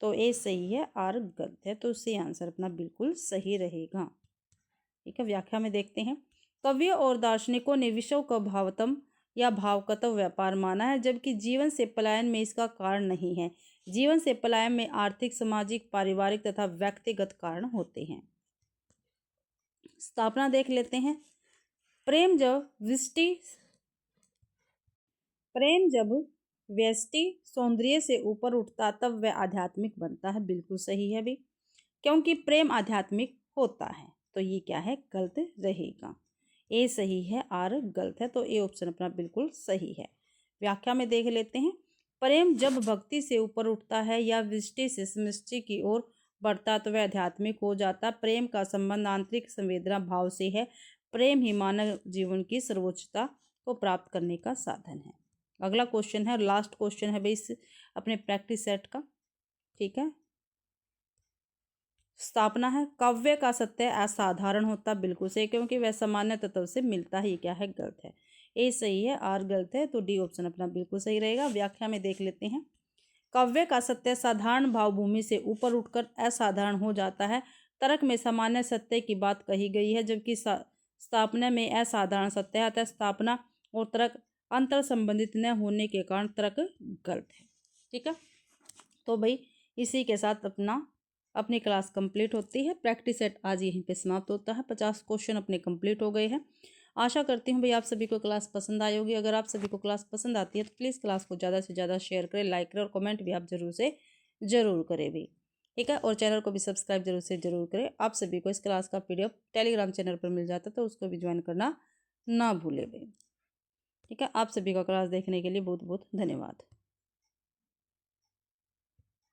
तो ए सही है, आर गलत है, तो सी आंसर अपना बिल्कुल सही रहेगा, ठीक है। व्याख्या में देखते हैं, कवियों और दार्शनिकों ने विश्व को भावतम या भावकत्व व्यापार माना है, जबकि जीवन से पलायन में इसका कारण नहीं है। जीवन से पलायन में आर्थिक, सामाजिक, पारिवारिक तथा व्यक्तिगत कारण होते हैं। स्थापना देख लेते हैं, प्रेम जब व्यष्टि सौंदर्य से ऊपर उठता तब वह आध्यात्मिक बनता है, बिल्कुल सही है भी, क्योंकि प्रेम आध्यात्मिक होता है, तो ये क्या है, गलत रहेगा। ए सही है, आर गलत है, तो ए ऑप्शन अपना बिल्कुल सही है। व्याख्या में देख लेते हैं, प्रेम जब भक्ति से ऊपर उठता है या विष्टि से समष्टि की ओर बढ़ता तो वह आध्यात्मिक हो जाता। प्रेम का संबंध आंतरिक संवेदना भाव से है। प्रेम ही मानव जीवन की सर्वोच्चता को प्राप्त करने का साधन है। अगला क्वेश्चन है, लास्ट क्वेश्चन है भाई इस अपने प्रैक्टिस सेट का, ठीक है। स्थापना है, काव्य का सत्य असाधारण होता, बिल्कुल सही, क्योंकि वह सामान्य तत्व से मिलता ही क्या है, गलत है। ए सही है, आर गलत है, तो डी ऑप्शन अपना बिल्कुल सही रहेगा। व्याख्या में देख लेते हैं, काव्य का सत्य साधारण भावभूमि से ऊपर उठकर असाधारण हो जाता है। तर्क में सामान्य सत्य की बात कही गई है, जबकि स्थापना में असाधारण सत्य है, अतः स्थापना और तर्क अंतर संबंधित न होने के कारण तर्क गलत है, ठीक है। तो भाई इसी के साथ अपनी क्लास कंप्लीट होती है। प्रैक्टिस सेट आज यहीं पे समाप्त होता है। 50 क्वेश्चन अपने कंप्लीट हो गए हैं। आशा करती हूँ भाई आप सभी को क्लास पसंद आई होगी। अगर आप सभी को क्लास पसंद आती है तो प्लीज़ क्लास को ज़्यादा से ज़्यादा शेयर करें, लाइक करें और कमेंट भी आप ज़रूर करें भी, ठीक है। और चैनल को भी सब्सक्राइब जरूर करें। आप सभी को इस क्लास का PDF टेलीग्राम चैनल पर मिल जाता है, तो उसको भी ज्वाइन करना ना भूलें भाई, ठीक है। आप सभी का क्लास देखने के लिए बहुत बहुत धन्यवाद।